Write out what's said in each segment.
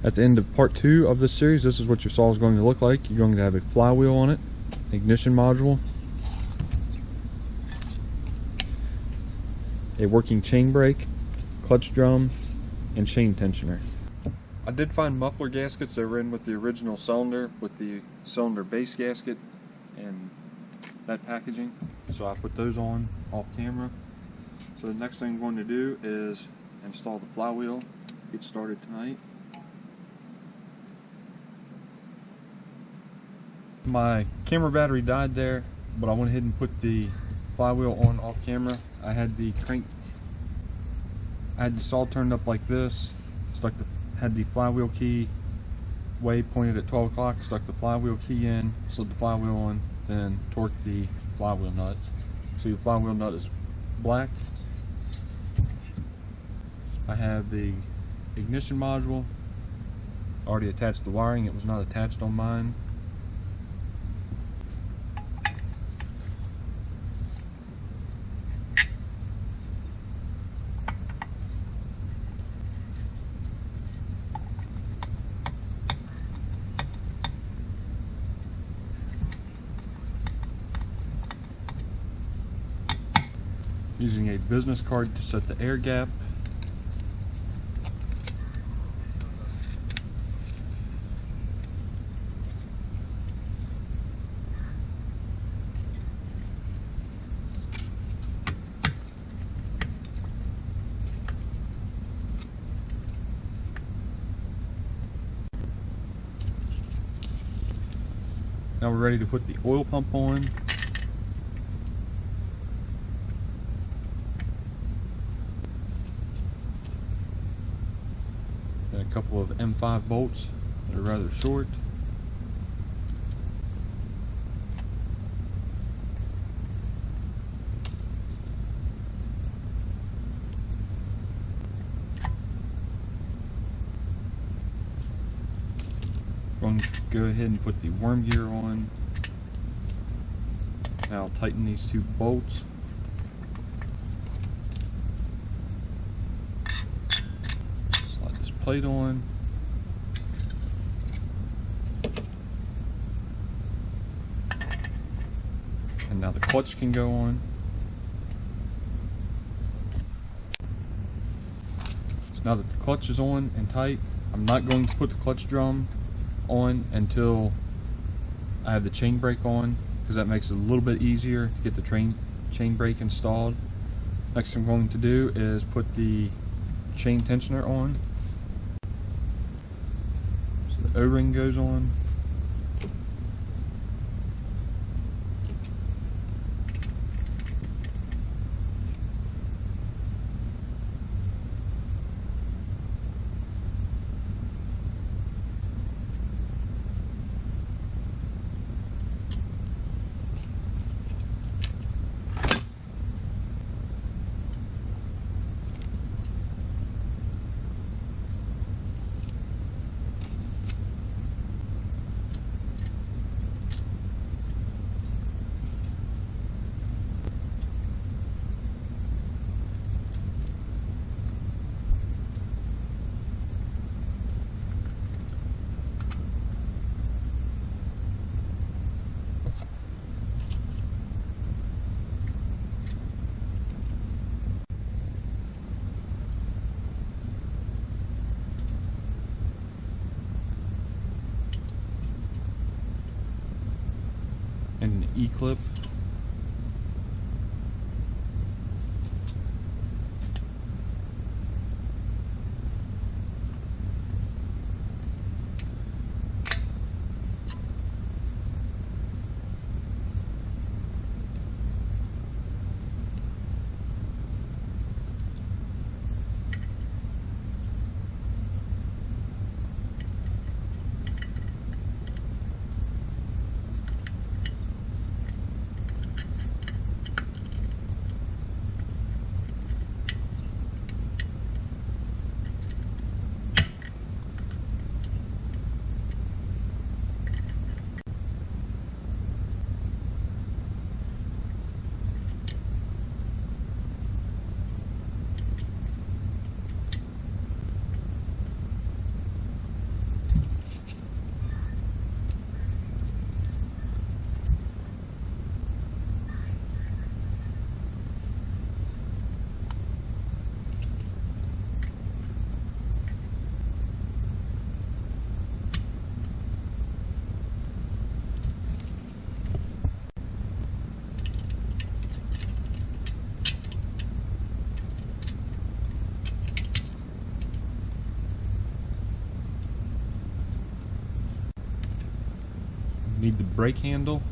At the end of part 2 of this series, this is what your saw is going to look like. You're going to have a flywheel on it, ignition module, a working chain brake, clutch drum, and chain tensioner. I did find muffler gaskets that were in with the original cylinder, with the cylinder base gasket and that packaging. So I put those on off camera. So the next thing I'm going to do is install the flywheel, get started tonight. My camera battery died there, but I went ahead and put the flywheel on off camera. I had the saw turned up like this, had the flywheel key way pointed at 12 o'clock, stuck the flywheel key in, slid the flywheel on, then torqued the flywheel nut. See, the flywheel nut is black. I have the ignition module already attached to the wiring. It was not attached on mine. Using a business card to set the air gap. Now we're ready to put the oil pump on. And a couple of M5 bolts that are rather short. Going to go ahead and put the worm gear on. Now I'll tighten these two bolts. Slide this plate on. And now the clutch can go on. So now that the clutch is on and tight, I'm not going to put the clutch drum on until I have the chain brake on, because that makes it a little bit easier to get the chain brake installed. Next thing I'm going to do is put the chain tensioner on. So the O-ring goes on. And an E-clip. Need the brake handle.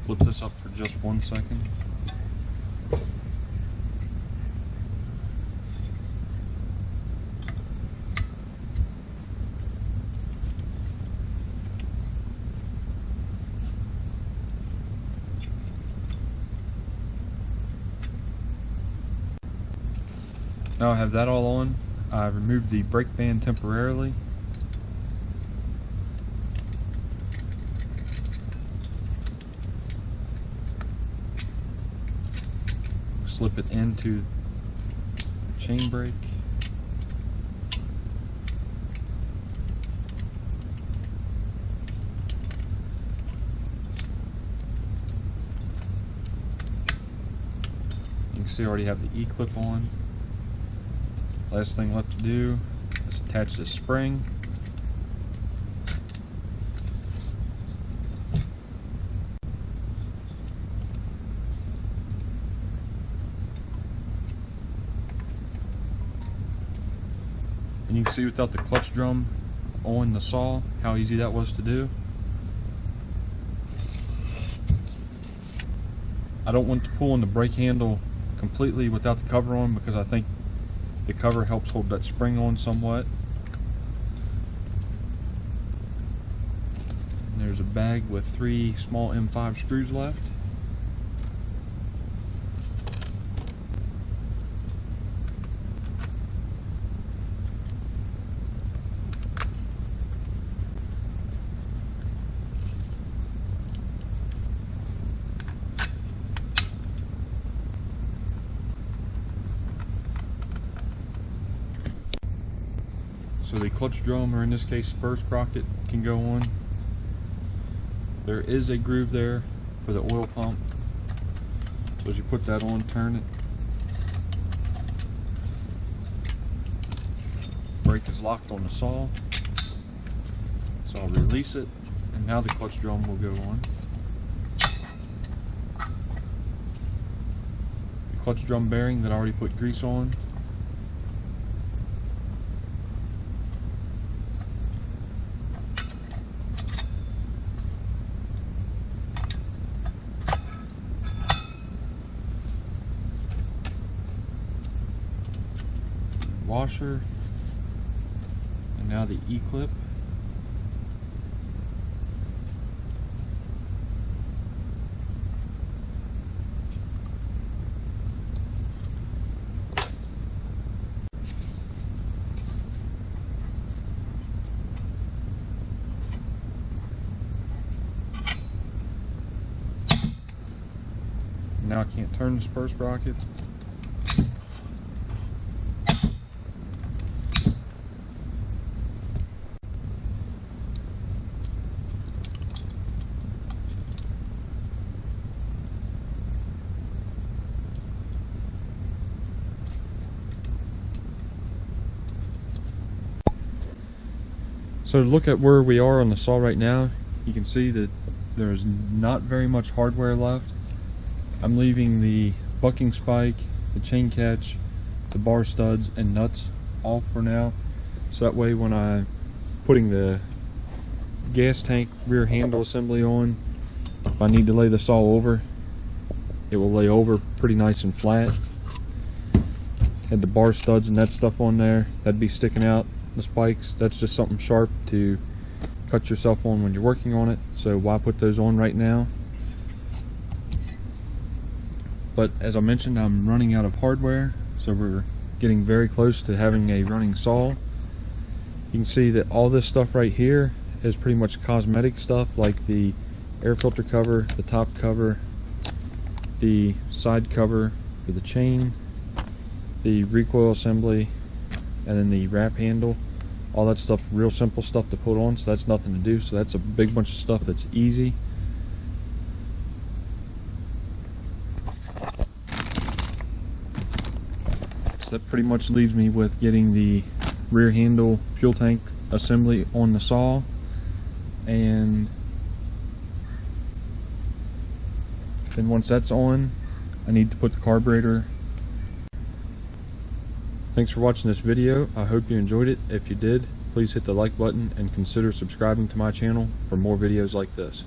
Flip this up for just 1 second. Now I have that all on. I removed the brake band temporarily. Slip it into the chain brake. You can see I already have the E-clip on. Last thing left to do is attach this spring. And you can see without the clutch drum on the saw how easy that was to do. I don't want to pull on the brake handle completely without the cover on because I think the cover helps hold that spring on somewhat. And there's a bag with 3 small M5 screws left. So the clutch drum, or in this case spur sprocket, can go on. There is a groove there for the oil pump. So as you put that on, turn it. Brake is locked on the saw. So I'll release it, and now the clutch drum will go on. The clutch drum bearing that I already put grease on. Washer, and now the E-clip. Now I can't turn the spur sprocket. So to look at where we are on the saw right now, you can see that there's not very much hardware left. I'm leaving the bucking spike, the chain catch, the bar studs, and nuts off for now. So that way when I'm putting the gas tank rear handle assembly on, if I need to lay the saw over, it will lay over pretty nice and flat. Had the bar studs and that stuff on there, that'd be sticking out. The spikes, that's just something sharp to cut yourself on when you're working on it, so why put those on right now? But as I mentioned, I'm running out of hardware, so we're getting very close to having a running saw. You can see that all this stuff right here is pretty much cosmetic stuff, like the air filter cover, the top cover, the side cover for the chain, the recoil assembly, and then the wrap handle. All that stuff, real simple stuff to put on, so that's nothing to do. So that's a big bunch of stuff that's easy. So that pretty much leaves me with getting the rear handle fuel tank assembly on the saw, and Then once that's on, I need to put the carburetor. Thanks for watching this video. I hope you enjoyed it. If you did, please hit the like button and consider subscribing to my channel for more videos like this.